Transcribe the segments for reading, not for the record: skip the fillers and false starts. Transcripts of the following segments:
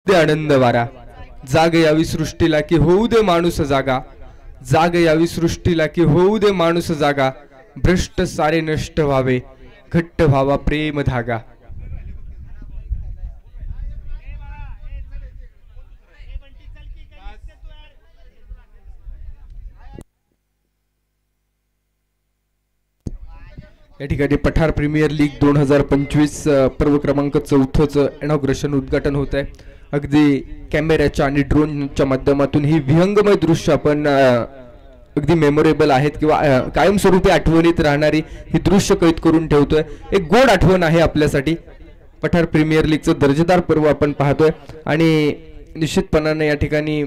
दे आनंद वारा, जाग यावी सृष्टीला की होऊ दे माणूस जागा, जाग यावी सृष्टीला की होऊ दे माणूस जागा, भ्रष्ट सारे नष्ट व्हावे, घट्ट व्हावा प्रेम धागा. या ठिकाणी पठार प्रीमियर लीग 2025 पर्व क्रमांक 4चं इनॉग्रेशन उद्घाटन होत आहे. अगदी कॅमेऱ्याच्या आणि ड्रोनच्या माध्यमातून ही विहंगमय दृश्य आपण अगदी मेमोरेबल आहेत किंवा कायमस्वरूपी आठवणीत राहणारी ही दृश्य कैद करून ठेवतोय. एक गोड आठवण आहे आपल्यासाठी. पठार प्रीमियर लीगचं दर्जेदार पर्व आपण पाहतोय आणि निश्चितपणाने या ठिकाणी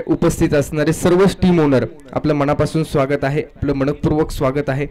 उपस्थित असणारे सर्वच टीम ओनर आपलं मनापासून स्वागत आहे, आपलं मनपूर्वक स्वागत आहे.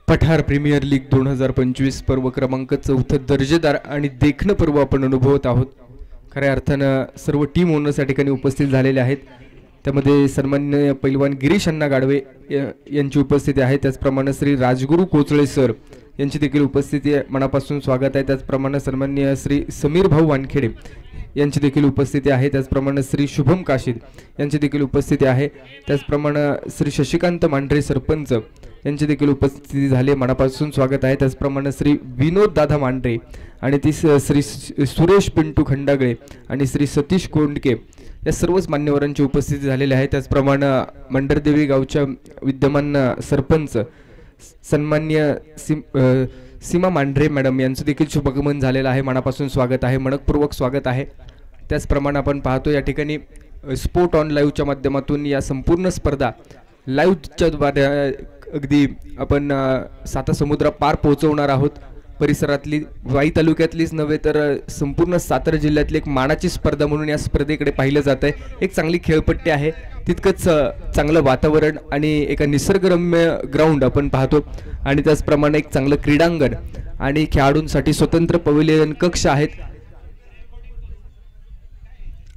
पठार प्रीमियर लीग 2025 पर्व क्रमांक 4 दर्जेदार आणि देखणं पर्व आपण अनुभवत आहोत. खऱ्या अर्थानं सर्व टीम ओनर्स या ठिकाणी उपस्थित झालेले आहेत. त्यामध्ये सन्माननीय पैलवान गिरीश अण्णा गाडवे यांची उपस्थिती आहे. त्याचप्रमाणे श्री राजगुरू कोचळे सर यांची देखील उपस्थिती मनापासून स्वागत आहे. त्याचप्रमाणे सन्माननीय श्री समीर भाऊ वानखेडे यांची देखील उपस्थिती आहे. त्याचप्रमाणे श्री शुभम काशीद यांची देखील उपस्थिती आहे. त्याचप्रमाणे श्री शशिकांत मांढरे सरपंच यांची देखील उपस्थिती झाली, मनापासून स्वागत आहे. त्याचप्रमाणे श्री विनोद दादा मांढरे आणि ती श्री सुरेश पिंटू खंडागळे आणि श्री सतीश कोंडके या सर्वच मान्यवरांची उपस्थिती झालेली आहे. त्याचप्रमाणे मंडरदेवी गावच्या विद्यमान सरपंच सन्मान्य सीमा मांढरे मॅडम यांचं देखील शुभागमन झालेलं आहे, मनापासून स्वागत आहे, मनपूर्वक स्वागत आहे. त्याचप्रमाणे आपण पाहतो या ठिकाणी स्पोर्ट ऑन लाईव्हच्या माध्यमातून या संपूर्ण स्पर्धा लाईव्हच्या द्वारे अगदी आपण सातासमुद्र पार पोहोचवणार आहोत. परिसरातली वाई तालुक्यातलीच नव्हे तर संपूर्ण सातारा जिल्ह्यातली एक मानाची स्पर्धा म्हणून या स्पर्धेकडे पाहिलं जात आहे. एक चांगली खेळपट्टी आहे, तितकंच चांगलं वातावरण आणि एका निसर्गरम्य ग्राउंड आपण पाहतो आणि त्याचप्रमाणे एक चांगलं क्रीडांगण आणि खेळाडूंसाठी स्वतंत्र पवेलियन कक्ष आहेत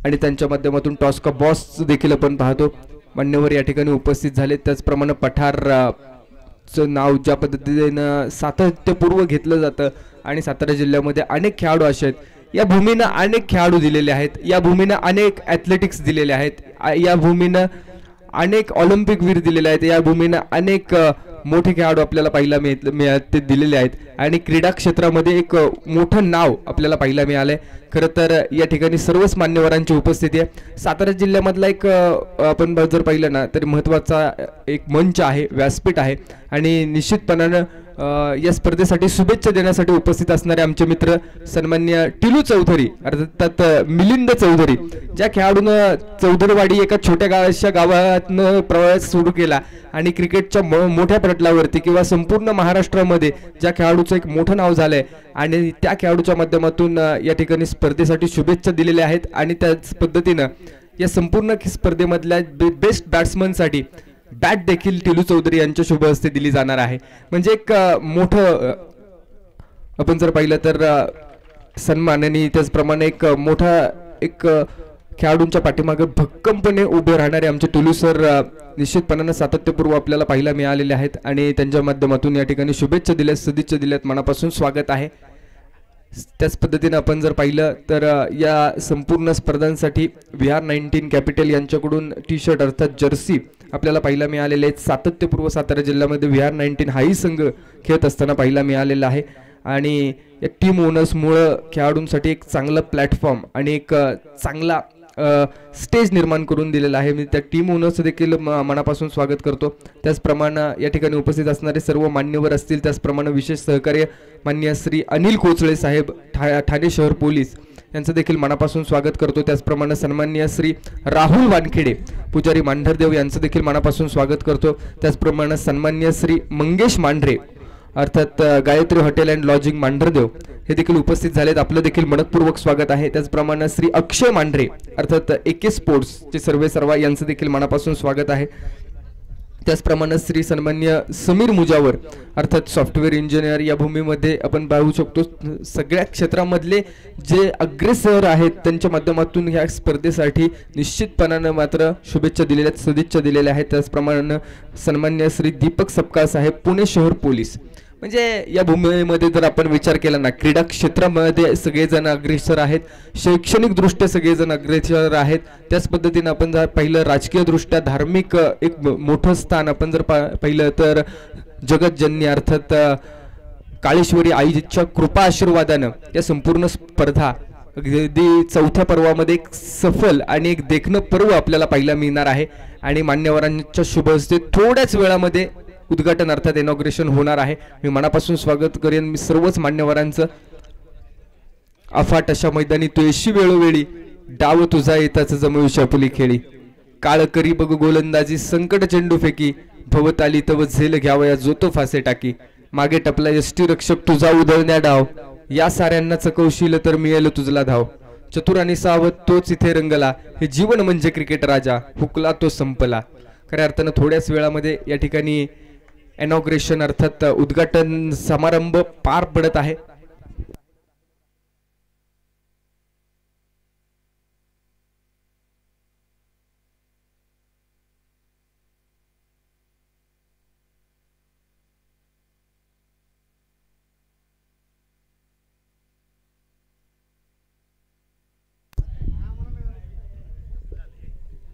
आणि त्यांच्या माध्यमातून टॉस का बॉस देखील आपण पाहतो. मान्यवर या ठिकाणी उपस्थित झाले. त्याचप्रमाणे पठारचं नाव ज्या पद्धतीनं सातत्यपूर्व घेतलं जातं आणि सातारा जिल्ह्यामध्ये अनेक खेळाडू असे आहेत, या भूमीनं अनेक खेळाडू दिलेले आहेत, या भूमीनं अनेक ॲथलेटिक्स दिलेले आहेत, या भूमीनं अनेक ऑलिम्पिक वीर दिलेले आहेत, या भूमीनं अनेक मोठे खेळाडू आपल्याला पाहायला ते दिलेले आहेत आणि क्रीडा क्षेत्रामध्ये एक मोठं नाव आपल्याला पाहायला मिळालंय। खरं तर या ठिकाणी सर्वच मान्यवरांची उपस्थिती आहे। सातारा जिल्ह्यामधला एक आपण जर पाहिलं ना तर महत्त्वाचा एक मंच आहे, व्यासपीठ आहे आणि निश्चितपणानं या स्पर्धेसाठी शुभेच्छा देण्यासाठी उपस्थित असणारे आमचे मित्र सन्माननीय टिलू चौधरी अर्थात मिलिंद चौधरी, ज्या खेळाडूनं चौधरवाडी एका छोट्या गावातनं प्रवास सुरू केला आणि क्रिकेटच्या मोठ्या पटलावरती किंवा संपूर्ण महाराष्ट्रामध्ये ज्या खेळाडूचं एक मोठं नाव झालंय आणि त्या खेळाडूच्या माध्यमातून या ठिकाणी स्पर्धेसाठी शुभेच्छा दिलेल्या आहेत आणि त्याच पद्धतीनं या संपूर्ण स्पर्धेमधल्या बेस्ट बॅट्समनसाठी बॅट देखील टिलू चौधरी यांच्या शुभ हस्ते दिली जाणार आहे। म्हणजे एक मोठं आपण जर पाहिलं तर सन्मान आणि त्याचप्रमाणे एक मोठा एक खेळाडूंच्या पाठीमागे भक्कमपणे उभे राहणारे आमचे टिलू सर निश्चितपणाने सातत्यपूर्व आपल्याला पाहायला मिळालेले आहेत आणि त्यांच्या माध्यमातून या ठिकाणी शुभेच्छा दिल्यात, सदिच्छा दिल्यात, मनापासून स्वागत आहे। त्याच पद्धतीने आपण जर पाहिलं तर या संपूर्ण स्पर्धांसाठी VR19 कॅपिटल यांच्याकडून टी शर्ट अर्थात जर्सी आपल्याला पाहायला मिळालेले आहेत। सातत्यपूर्व सातारा जिल्ह्यामध्ये VR19 हाही संघ खेळत असताना पाहायला मिळालेला आहे आणि या टीम ओनर्समुळं खेळाडूंसाठी एक चांगला प्लॅटफॉर्म आणि एक चांगला स्टेज निर्माण करून दिलेला आहे। मी त्या टीम ओनर्स देखील मनापासून स्वागत करतो। त्याचप्रमाणे या ठिकाणी उपस्थित असणारे सर्व मान्यवर असतील, त्याचप्रमाणे विशेष सहकार्य माननीय श्री अनिल कोचळे साहेब ठाणे शहर पोलीस यांचं देखील मनापासून स्वागत करतो। त्याचप्रमाणे सन्माननीय श्री राहुल वानखेडे पुजारी मांढरदेव यांचं देखील मनापासून स्वागत करतो। त्याचप्रमाणे सन्माननीय श्री मंगेश मांढरे अर्थात Gayatri hotel and lodging Mandhardev हे देखील उपस्थित झालेत, आपलं देखील मनपूर्वक स्वागत आहे। त्याचप्रमाणे श्री अक्षय मांढरे अर्थात AK स्पोर्ट्सचे सर्वेसर्वा यांचं देखील मनापासून स्वागत आहे। त्याचप्रमाणे श्री सन्माननीय समीर मुजावर अर्थात सॉफ्टवेअर इंजिनियर या भूमीमध्ये आपण पाहू शकतो सगळ्या क्षेत्रामधले जे अग्रेसर आहेत त्यांच्या माध्यमातून ह्या स्पर्धेसाठी निश्चितपणानं मात्र शुभेच्छा दिलेल्या आहेत, सदिच्छा दिलेल्या आहेत। त्याचप्रमाणे सन्माननीय श्री दीपक सपकाळ साहेब पुणे शहर पोलीस, म्हणजे या भूमीमध्ये जर आपण विचार केला ना क्रीडा क्षेत्रामध्ये सगळेजण अग्रेसर आहेत, शैक्षणिक दृष्ट्या सगळेजण अग्रेसर आहेत। त्याच पद्धतीने आपण जर पाहिलं राजकीय दृष्ट्या धार्मिक एक मोठं स्थान आपण जर पाहिलं तर जगतजननी अर्थात काळेश्वरी आईच्या कृपा आशीर्वादानं या संपूर्ण स्पर्धा अगदी चौथ्या पर्वामध्ये एक सफल आणि एक देखणं पर्व आपल्याला पाहायला मिळणार आहे आणि मान्यवरांच्या शुभ हस्ते थोड्याच वेळामध्ये उद्घाटन अर्थात इनॉग्रेशन होणार आहे। मी मनापासून स्वागत करेन मी सर्वच मान्यवरांचं। अफाट अशा मैदानी तू येशी वेळोवेळी डाव तुझा येताच जमू शापुली खेळी, काळ करी बघ गोलंदाजी संकट चेंडू फेकी, भवताली तव झेल घ्यावया जो तो फासे टाकी, मागे टपला यष्टी रक्षक तुझा उधळण्या डाव, या साऱ्यांना चकवशील तर मिळेल तुझला धाव, चतुर आणि सावध तोच इथे रंगला, हे जीवन म्हणजे क्रिकेट राजा, हुकला तो संपला। खऱ्या अर्थानं थोड्याच वेळामध्ये या ठिकाणी इनॉग्रेशन अर्थात उद्घाटन समारंभ पार पडत आहे।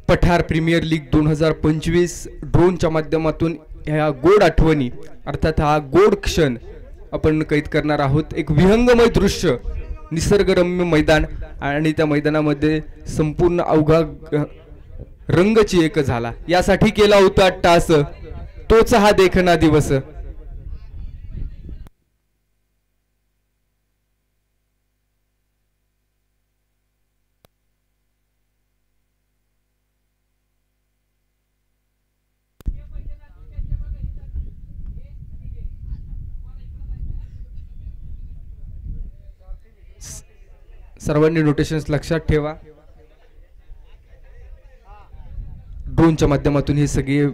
पठार प्रीमियर लीग 2025 ड्रोनच्या माध्यमातून ह्या गोड आठवणी अर्थात हा गोड क्षण आपण कैद करणार आहोत। एक विहंगमय दृश्य, निसर्गरम्य मैदान आणि त्या मैदानामध्ये संपूर्ण अवघा रंगची एक झाला, यासाठी केला होता टास तोच हा देखना दिवस। सर्वांनी नोटेशन्स लक्षात ठेवा। ड्रोनच्या माध्यमातून हे सगळे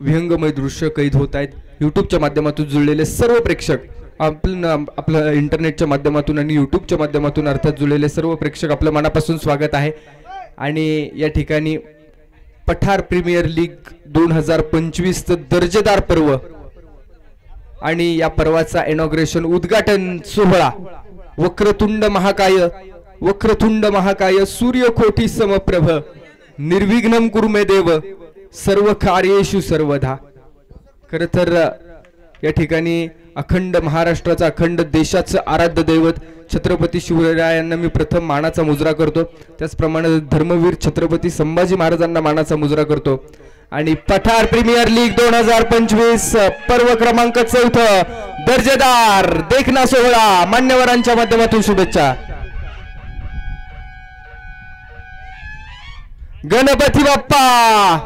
विहंगमय दृश्य कैद होत आहेत। यूट्यूबच्या माध्यमातून जुळलेले सर्व प्रेक्षक आपलं इंटरनेटच्या माध्यमातून आणि यूट्यूबच्या माध्यमातून अर्थात जुळलेले सर्व प्रेक्षक आपलं मनापासून स्वागत आहे। आणि या ठिकाणी पठार प्रीमियर लीग 2025 चं दर्जेदार पर्व आणि या पर्वाचा इनॉग्रेशन उद्घाटन सोहळा वक्रतुंड महाकाय सूर्यकोटी समप्रभ निर्विघ्नं कुरु मे देव सर्व कार्येषु सर्वदा। खरं तर या ठिकाणी अखंड महाराष्ट्राचा अखंड देशाचं आराध्य दैवत छत्रपती शिवरायांना मी प्रथम मानाचा मुजरा करतो। त्याचप्रमाणे धर्मवीर छत्रपती संभाजी महाराजांना मानाचा मुजरा करतो। आणि पठार प्रीमियर लीग 2025 पर्व क्रमांक 4 दर्जेदार देखना सोहळा मान्यवरांच्या माध्यमातून शुभेच्छा। गणपती बाप्पा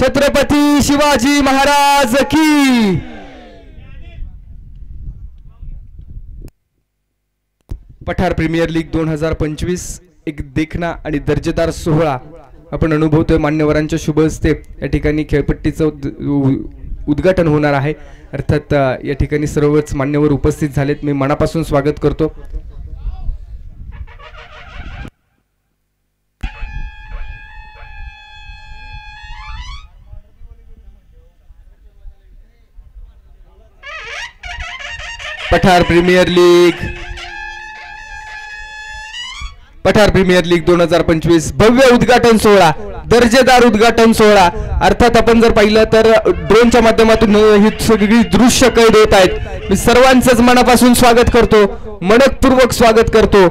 छत्रपती शिवाजी महाराज की। पठार प्रीमियर लीग 2025 एक देखना आणि दर्जेदार सोहळा आपण अनुभवतोय। मान्यवरांच्या शुभ हस्ते या ठिकाणी खेळपट्टीचं उद्घाटन होणार आहे। अर्थात या ठिकाणी सर्वच मान्यवर उपस्थित झालेत, मी मनापासून स्वागत करतो। पठार प्रीमियर लीग 2025 भव्य उद्घाटन सोहळा, दर्जेदार उद्घाटन सोहळा। अर्थात आपण जर पाहिलं तर ड्रोनच्या माध्यमातून ही सगळी दृश्य कैद होत आहेत। मी सर्वांचंच मनापासून स्वागत करतो, मनपूर्वक स्वागत करतो।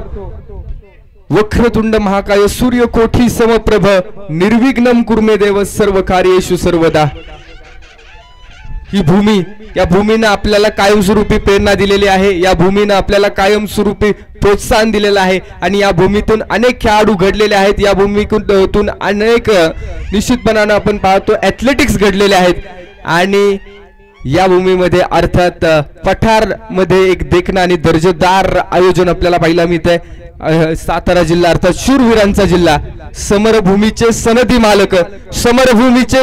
वक्रतुंड महाकाय सूर्यकोटी समप्रभ निर्विघ्नं कुर्मे देव सर्व कार्येषु सर्वदा। ही भूमी, या भूमीने आपल्याला कायमस्वरूपी प्रेरणा दिलेली आहे, या भूमीने आपल्याला कायमस्वरूपी प्रोत्साहन दिलेलं आहे आणि या भूमीतून अनेक खेळाडू घडलेले आहेत। या भूमीतून अनेक निश्चितपणाने आपण पाहतो ॲथलेटिक्स घडलेले आहेत आणि या भूमीमध्ये अर्थात पठार मध्ये एक देखणं आणि दर्जेदार आयोजन आपल्याला पाहायला मिळतंय। सातारा जिल्हा अर्थात शूरवीरांचा जिल्हा, समरभूमीचे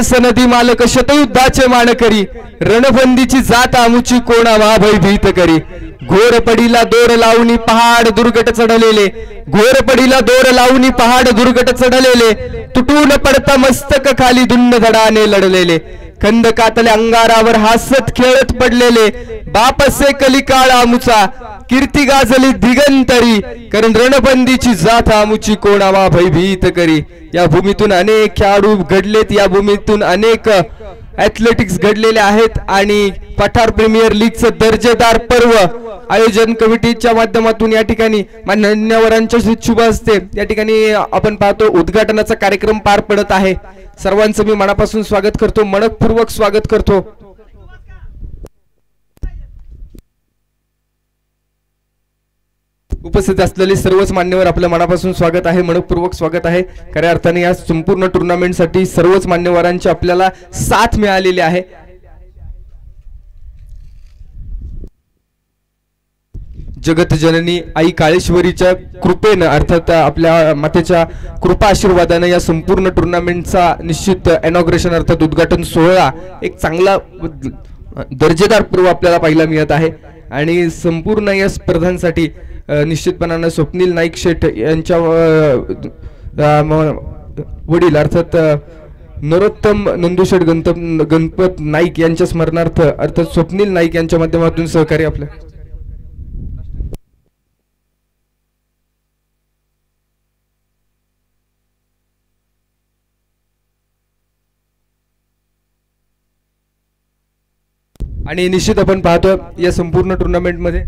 सनदी मालक शतयुद्धाचे मानकरी, रणबंदीची जात आमुची कोणा भयभीत करी। घोरपडीला दोर लावणी पहाड दुर्गट चढलेले, तुटून पडता मस्तक खाली दुंड धडाने लढलेले, खंदकातल्या अंगारावर हसत खेळत पडलेले, बापसे कलिकाळ आमुचा कीर्ती गाजली दिगंतरी, कारण रणबंदीची जात आमुची कोणावा भयभीत करी। या भूमीतून अनेक खेळाडू घडलेत, या भूमीतून अनेक ॲथलेटिक्स घडलेले आहेत आणि पठार प्रीमियर लीगचं दर्जेदार पर्व आयोजन कमिटीच्या माध्यमातून या ठिकाणी मान्यवरांच्या शुभ हस्ते या ठिकाणी आपण पाहतो उद्घाटनाचा कार्यक्रम पार पडत आहे। सर्वांचं मी मनापासून स्वागत करतो, मनपूर्वक स्वागत करतो। उपस्थित असलेले सर्वच मान्यवर आपल्या मनापासून स्वागत आहे, मनपूर्वक स्वागत आहे। खऱ्या अर्थाने या संपूर्ण टुर्नामेंटसाठी सर्वच मान्यवरांची आपल्याला साथ मिळालेली आहे। जगत जननी आई काळेश्वरीच्या कृपेने अर्थात आपल्या मातेच्या कृपा आशीर्वादाने या संपूर्ण टुर्नामेंटचा निश्चित इनॉग्रेशन अर्थात उद्घाटन सोहळा एक चांगला दर्जेदार पर्व आपल्याला पाहायला मिळत आहे आणि संपूर्ण या स्पर्धांसाठी निश्चितपणाने स्वप्नील नाईक शेठ यांच्या वडील अर्थात नरोत्तम नंदुशेठ गणपत नाईक यांच्या स्मरणार्थ अर्थात स्वप्नील नाईक यांच्या माध्यमातून सहकार्य आपल्या आणि निश्चित आपण पाहतो या संपूर्ण टुर्नामेंट मध्ये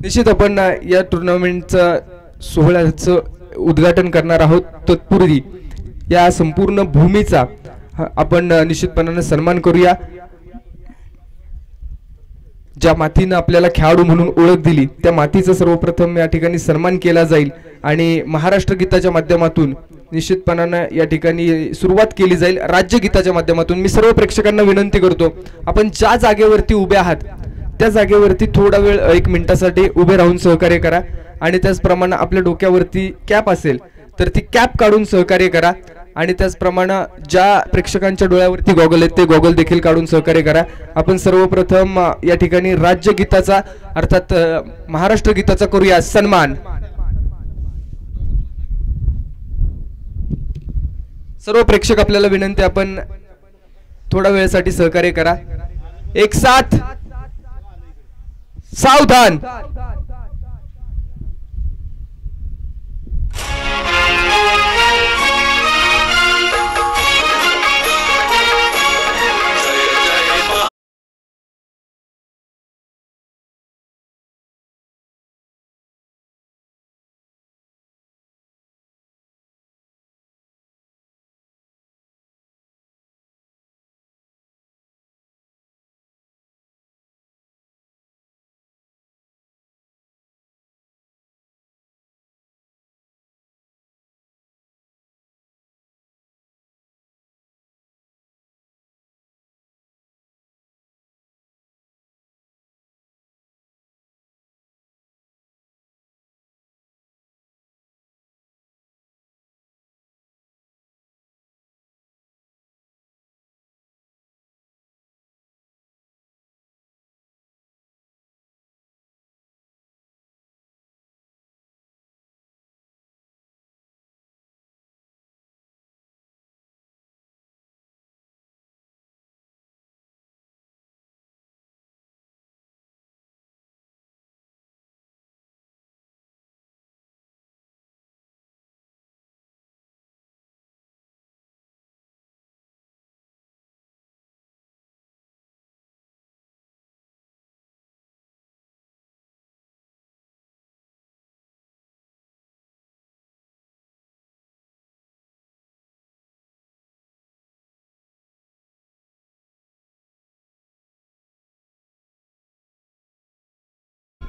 निश्चित आपण या टुर्नामेंटचा सोहळ्याचं उद्घाटन करणार आहोत। तत्पूर्वी या संपूर्ण भूमीचा आपण निश्चितपणाने सन्मान करूया। ज्या मातीने आपल्याला खेळाडू म्हणून ओळख दिली त्या मातीचा सर्वप्रथम या ठिकाणी सन्मान केला जाईल आणि महाराष्ट्र गीताच्या माध्यमातून निश्चितपणाने या ठिकाणी सुरुवात केली जाईल। राज्यगीताच्या माध्यमातून मी सर्व प्रेक्षकांना विनंती करतो आपण ज्या जागेवरती उभे आहात त्या जागेवरती थोडा वेळ 1 मिनिटासाठी उभे राहून सहकार्य करा आणि त्याचप्रमाणे आपल्या डोक्यावरती कॅप असेल तर ती कॅप काढून सहकार्य करा आणि त्याचप्रमाणे ज्या प्रेक्षकांच्या डोळ्यावरती गॉगल आहेत ते गॉगल देखील काढून सहकार्य करा। आपण सर्वप्रथम या ठिकाणी राज्यगीताचा अर्थात महाराष्ट्र गीताचा करूया सन्मान। सर्व प्रेक्षक आपल्याला विनंती आपण थोडा वेळसाठी सहकार्य करा। एक साथ सावधान.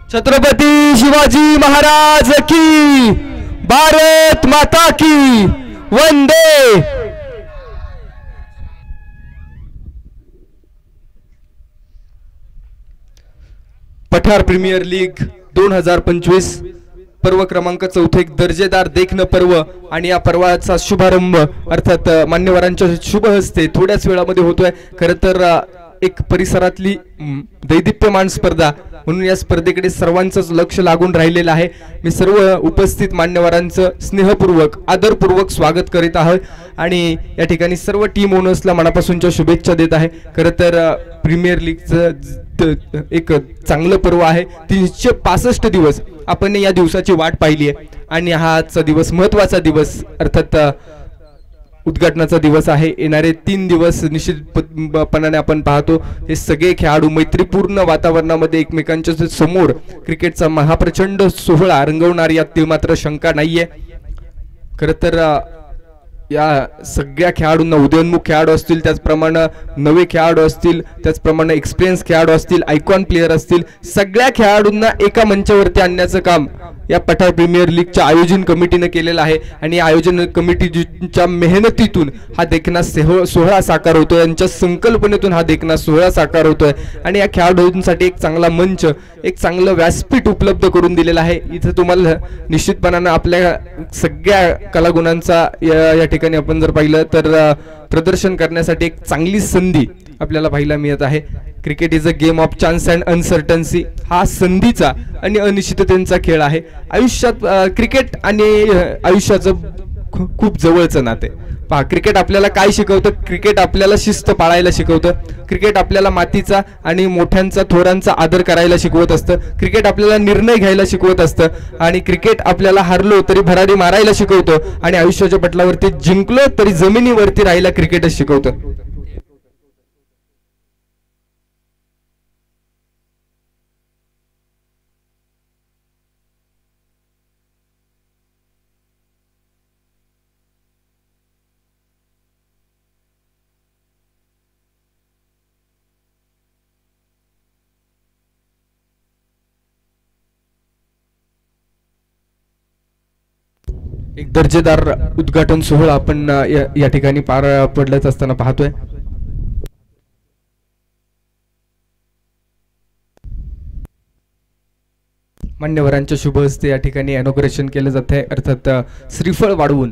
छत्रपती शिवाजी महाराज की, भारत माता की, वंदे. पठार प्रीमियर लीग 2025 पर्व क्रमांक 4 एक दर्जेदार देखणं पर्व आणि या पर्वाचा शुभारंभ अर्थात मान्यवरांच्या शुभ हस्ते थोड्याच वेळामध्ये होतोय. खरं तर एक परिसरातली दैदिप्यमान स्पर्धा म्हणून या स्पर्धेकडे सर्वांचंच लक्ष लागून राहिलेलं आहे. मी सर्व उपस्थित मान्यवरांचं स्नेहपूर्वक आदरपूर्वक स्वागत करीत आहोत आणि या ठिकाणी सर्व टीम ओनर्सला मनापासूनच्या शुभेच्छा देत आहे. खरं तर प्रीमियर लीगचं एक चांगलं पर्व आहे. 365 दिवस आपण या दिवसाची वाट पाहिली आहे आणि हा आजचा दिवस महत्त्वाचा दिवस अर्थात उद्घाटनाचा दिवस आहे. येणारे 3 दिवस निश्चितपणाने आपण पाहतो हे सगळे खेळाडू मैत्रीपूर्ण वातावरणामध्ये एकमेकांच्या समोर क्रिकेटचा महाप्रचंड सोहळा रंगवणार यात मात्र शंका नाहीये. खरं तर या सगळ्या खेळाडूंना उदयोन्मुख खेळाडू असतील, त्याचप्रमाणे नवे खेळाडू असतील, त्याचप्रमाणे एक्सपिरियन्स खेळाडू असतील, आयकॉन प्लेयर असतील, सगळ्या खेळाडूंना एका मंचावरती आणण्याचं काम या पठार प्रीमियर लीगच्या आयोजन कमिटीने केलेलं आहे आणि या आयोजन कमिटीच्या मेहनतीतून हा देखणा सोहळा साकार होतोय. यांच्या संकल्पनेतून हा देखणा सोहळा साकार होतोय आणि या खेळाडूंसाठी एक चांगला मंच, एक चांगलं व्यासपीठ उपलब्ध करून दिलेलं आहे. इथे तुम्हाला निश्चितपणाने आपल्या सगळ्या कलागुणांचा या ठिकाणी आपण जर पाहिलं तर प्रदर्शन करण्यासाठी एक चांगली संधी आपल्याला पाहायला मिळत आहे. Cricket is a game of chance and uncertainty. हा संधीचा आणि अनिश्चिततेचा खेळ आहे. आयुष्यात क्रिकेट आणि आयुष्याचं खूप जवळचं नाते. पहा, क्रिकेट आपल्याला काय शिकवतं? क्रिकेट आपल्याला शिस्त पाळायला शिकवतं. क्रिकेट आपल्याला मातीचा आणि मोठ्यांचा थोरांचा आदर करायला शिकवत असतं. क्रिकेट आपल्याला निर्णय घ्यायला शिकवत असतं आणि क्रिकेट आपल्याला हारलो तरी भरारी मारायला शिकवतं आणि आयुष्याच्या पटलावरती जिंकलो तरी जमिनीवरती राहायला क्रिकेटच शिकवतं. एक दर्जेदार उद्घाटन सोहळा आपण या ठिकाणी पार पडलंच असताना पाहतोय. मान्यवरांच्या शुभ हस्ते या ठिकाणी इनॉग्रेशन केलं जात आहे. अर्थात श्रीफळ वाढवून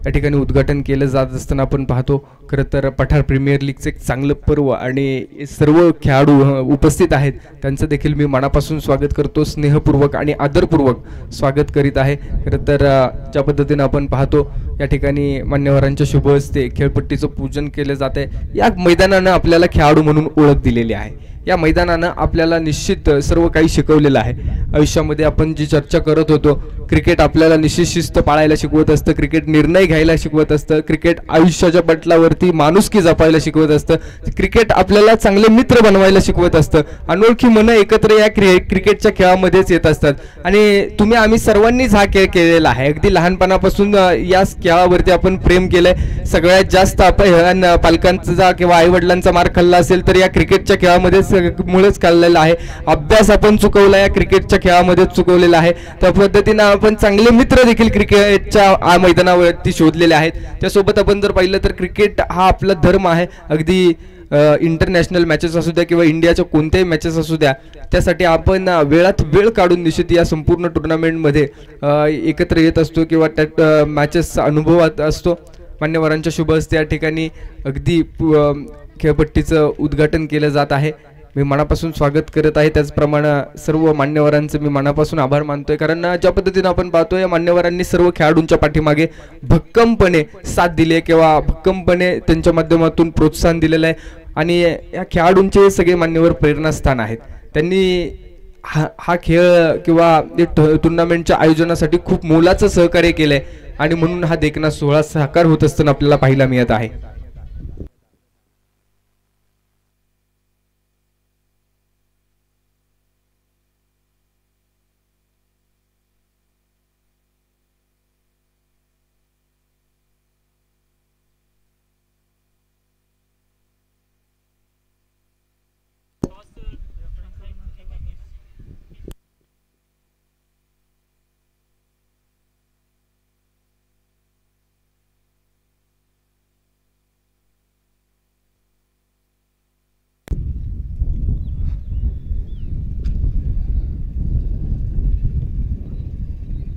या ठिकाणी उद्घाटन केलं जात असताना आपण पाहतो. खरं तर पठार प्रीमियर लीगचं एक चांगलं पर्व आणि सर्व खेळाडू उपस्थित आहेत त्यांचं देखील मी मनापासून स्वागत करतो. स्नेहपूर्वक आणि आदरपूर्वक स्वागत करीत आहे. खरं तर ज्या पद्धतीनं आपण पाहतो या ठिकाणी मान्यवरांच्या शुभ हस्ते खेळपट्टीचं पूजन केलं जात आहे. या मैदानानं आपल्याला खेळाडू म्हणून ओळख दिलेली आहे. या मैदानानं आपल्याला निश्चित सर्व काही शिकवलेलं आहे. आयुष्यामध्ये आपण जी चर्चा करत होतो, क्रिकेट आपल्याला निश्चित शिस्त पाळायला शिकवत असतं, क्रिकेट निर्णय घ्यायला शिकवत असतं, क्रिकेट आयुष्याच्या पटलावरती माणुसकी जपायला शिकवत असतं, क्रिकेट आपल्याला चांगले मित्र बनवायला शिकवत असतं. अनोळखी मनं एकत्र या क्रिकेटच्या खेळामध्येच येत असतात आणि आम्ही सर्वांनीच हा खेळ केलेला आहे. अगदी लहानपणापासून या खेळावरती आपण प्रेम केलंय. सगळ्यात जास्त आपण पालकांचा किंवा आई वडिलांचा मार खाल्ला असेल तर या क्रिकेटच्या खेळामध्येच मुळेच खाल्लेला आहे. अभ्यास आपण चुकवला या क्रिकेटच्या खेळामध्येच चुकवलेला आहे. त्या पद्धतीनं आपण चांगले मित्र देखील क्रिकेटच्या मैदानावरती शोधलेले आहेत. त्यासोबत आपण जर पाहिलं तर क्रिकेट हा आपला धर्म आहे. अगदी इंटरनॅशनल मॅचेस असू द्या किंवा इंडियाच्या कोणत्याही मॅचेस असू द्या, त्यासाठी आपण वेळात वेळ काढून निश्चित या संपूर्ण टुर्नामेंटमध्ये एकत्र येत असतो किंवा त्या मॅचेसचा अनुभवात असतो. मान्यवरांच्या शुभ हस्ते या ठिकाणी अगदी खेळपट्टीचं उद्घाटन केलं जात आहे. मी मनापासून स्वागत करत आहे. त्याचप्रमाणे सर्व मान्यवरांचं मी मनापासून आभार मानतोय, कारण ज्या पद्धतीनं आपण पाहतोय या मान्यवरांनी सर्व खेळाडूंच्या पाठीमागे भक्कमपणे साथ दिली आहे किंवा भक्कमपणे त्यांच्या माध्यमातून प्रोत्साहन दिलेलं आहे आणि या खेळाडूंचे सगळे मान्यवर प्रेरणास्थान आहेत. त्यांनी हा खेळ किंवा टुर्नामेंटच्या आयोजनासाठी खूप मोलाचं सहकार्य केलंय आणि म्हणून हा देखणा सोहळा साकार होत असताना आपल्याला पाहायला मिळत आहे.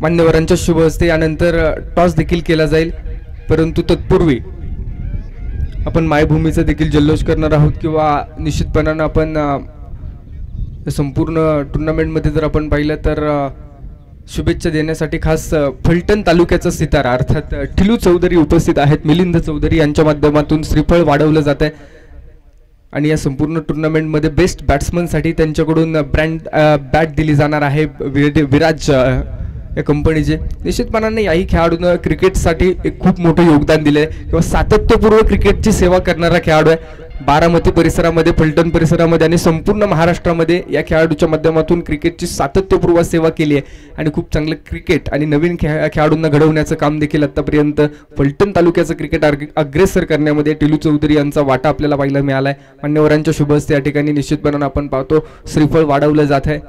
मान्यवरांच्या शुभ हस्ते यानंतर टॉस देखील केला जाईल, परंतु तत्पूर्वी आपण मायभूमीचा देखील जल्लोष करणार आहोत किंवा निश्चितपणानं आपण संपूर्ण टुर्नामेंटमध्ये जर आपण पाहिलं तर शुभेच्छा देण्यासाठी खास फलटण तालुक्याचा सितारा अर्थात टिलू चौधरी उपस्थित आहेत. मिलिंद चौधरी यांच्या माध्यमातून श्रीफळ वाढवलं जात आहे आणि या संपूर्ण टुर्नामेंटमध्ये बेस्ट बॅट्समनसाठी त्यांच्याकडून बॅट दिली जाणार आहे. विराज या कंपनीचे निश्चितपणाने याही खेळाडूनं क्रिकेटसाठी एक खूप मोठं योगदान दिलं आहे किंवा सातत्यपूर्व क्रिकेटची सेवा करणारा खेळाडू आहे. बारामती परिसरामध्ये, फलटण परिसरामध्ये आणि संपूर्ण महाराष्ट्रामध्ये या खेळाडूच्या माध्यमातून क्रिकेटची सातत्यपूर्व सेवा केली आहे आणि खूप चांगलं क्रिकेट आणि नवीन खेळाडूंना घडवण्याचं काम देखील आतापर्यंत फलटण तालुक्याचं क्रिकेट अग्रेसर करण्यामध्ये टिलू चौधरी यांचा वाटा आपल्याला पाहायला मिळाला आहे. मान्यवरांच्या शुभ हस्ते या ठिकाणी निश्चितपणाने आपण पाहतो श्रीफळ वाढवलं जात आहे.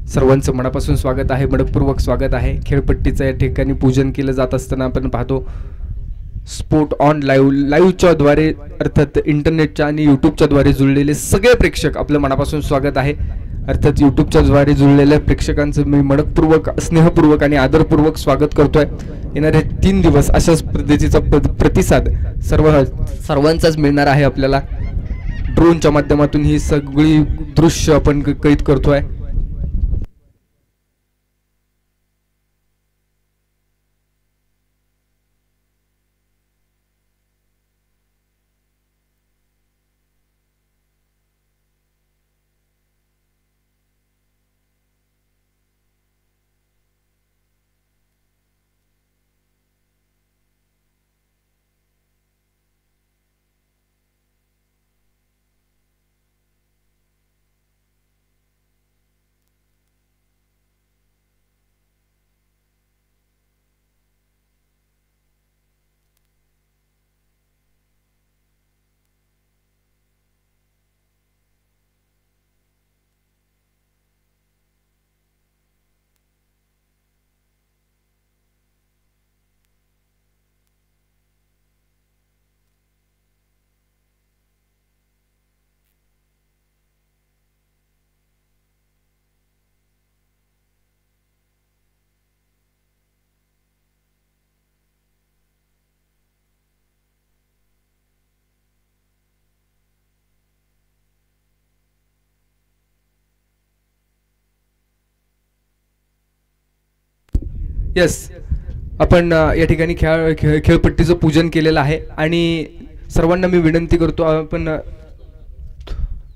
सर्वांचं मनापासून स्वागत आहे, मनपूर्वक स्वागत आहे. खेळपट्टीचं या ठिकाणी पूजन केलं जात असताना आपण पाहतो स्पोर्ट ऑन लाईव्हच्या द्वारे अर्थात इंटरनेटच्या आणि यूट्यूबच्या द्वारे जुळलेले सगळे प्रेक्षक आपलं मनापासून स्वागत आहे. अर्थात यूट्यूबच्या द्वारे जुळलेल्या प्रेक्षकांचं मी मनपूर्वक, स्नेहपूर्वक आणि आदरपूर्वक स्वागत करतोय. येणारे 3 दिवस अशाच पद्धतीचा प्रतिसाद सर्वांचाच मिळणार आहे आपल्याला. ड्रोनच्या माध्यमातून ही सगळी दृश्य आपण कैद करतोय. यस, आपण या ठिकाणी खेळपट्टीचं पूजन केलेलं आहे आणि सर्वांना मी विनंती करतो आपण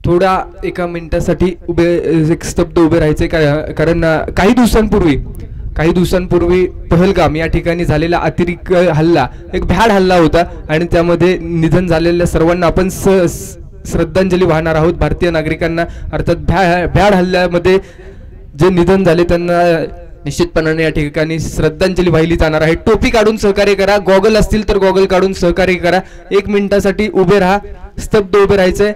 थोडा एका मिनिटासाठी एक स्तब्ध उभे राहायचे, कारण काही दिवसांपूर्वी पहलगाम या ठिकाणी झालेला अतिरेक हल्ला एक भ्याड हल्ला होता आणि त्यामध्ये निधन झालेल्या सर्वांना आपण श्रद्धांजली वाहणार आहोत. भारतीय नागरिकांना, अर्थात भ्याड हल्ल्यामध्ये जे निधन झाले त्यांना निश्चितपणाने या ठिकाणी श्रद्धांजली वाहिली जाणार आहे. टोपी काढून सहकार्य करा, गॉगल असतील तर गॉगल काढून सहकार्य करा. एक मिनिटासाठी उभे राहा, स्तब्ध उभे राहायचंय.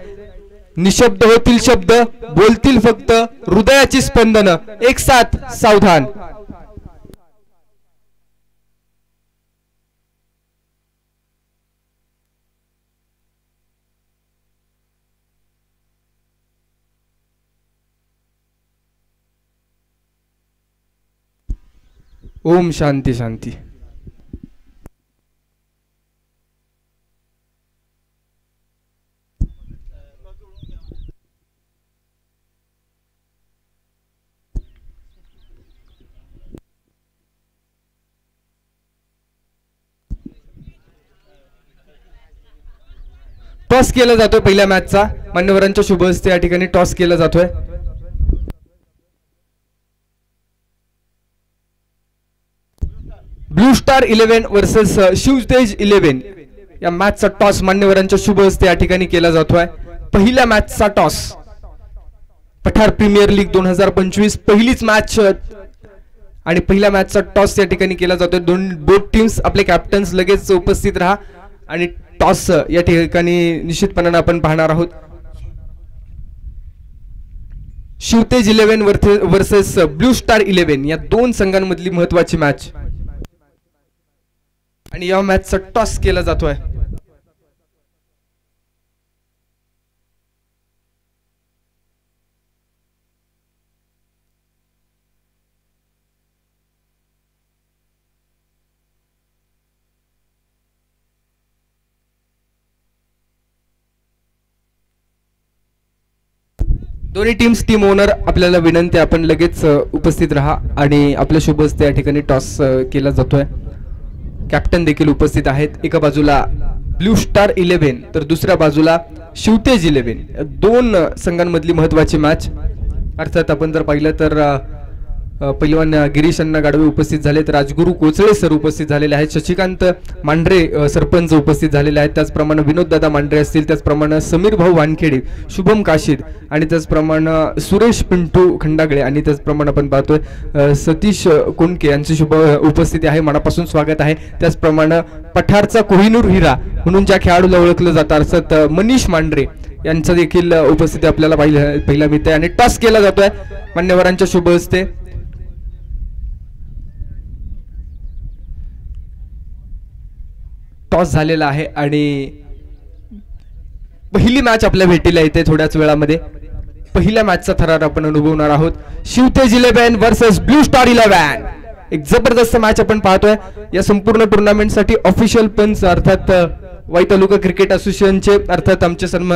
निशब्द होतील शब्द, बोलतील फक्त हृदयाची स्पंदन. एक साथ सावधान. ओम शांती शांती. टॉस केला जातोय पहिल्या मॅचचा. मान्यवरांच्या शुभ हस्ते या ठिकाणी टॉस केला जातोय. ब्लू स्टार 11 वर्सेस शिवतेज 11 या मॅचचा टॉस मान्यवरांच्या शुभ हस्ते या ठिकाणी केला जातोय. पहिल्या मॅचचा टॉस पठार प्रीमियर लीग 2025 पहिलीच मॅच आणि पहिल्या मॅचचा टॉस या ठिकाणी केला जातोय. बोथ टीम्स आपले कॅप्टन्स लगेच उपस्थित राहा आणि टॉस या ठिकाणी निश्चितपणाने आपण पाहणार आहोत. शिवतेज 11 वर्सेस ब्लू स्टार 11 या दोन संघांमधली महत्वाची मॅच आणि या मॅचचा टॉस केला जातोय. दोन्ही टीम ओनर आपल्याला विनंती, आपण लगेच उपस्थित राहा आणि आपल्या शुभ हस्ते या ठिकाणी टॉस केला जातोय. कॅप्टन देखील उपस्थित आहेत. एका बाजूला ब्लू स्टार 11 तर दुसऱ्या बाजूला शिवतेज 11. दोन संघांमधली महत्वाची मॅच. अर्थात आपण जर पाहिलं तर पैलवान गिरीश अण्णा गाडवे उपस्थित झालेत, राजगुरू कोचळे सर उपस्थित झालेले आहेत, शशिकांत मांढरे सरपंच उपस्थित झालेले आहेत, त्याचप्रमाणे विनोद दादा मांढरे असतील, त्याचप्रमाणे समीर भाऊ वानखेडे, शुभम काशीद आणि त्याचप्रमाणे सुरेश पिंटू खंडागळे आणि त्याचप्रमाणे आपण पाहतोय सतीश कोणके यांची शुभ उपस्थिती आहे. मनापासून स्वागत आहे. त्याचप्रमाणे पठारचा कोहिनूर हिरा म्हणून ज्या खेळाडूला ओळखलं जातं अर्थात मनीष मांढरे यांचा देखील उपस्थिती आपल्याला पहिला मिळते आणि टॉस केला जातोय मान्यवरांच्या शुभ हस्ते. टॉस झालेला आहे आणि पहिली मॅच आपल्या भेटीला येते थोड्याच वेळामध्ये. पहिल्या मॅचचा थरार आपण अनुभवणार आहोत. Shivtej 11 versus blue star 11. एक जबरदस्त मॅच आपण पाहतोय. या संपूर्ण टुर्नामेंटसाठी ऑफिशियल पंच अर्थात वाई तालुका क्रिकेट असोसिएशनचे अर्थात आमचे सन्मान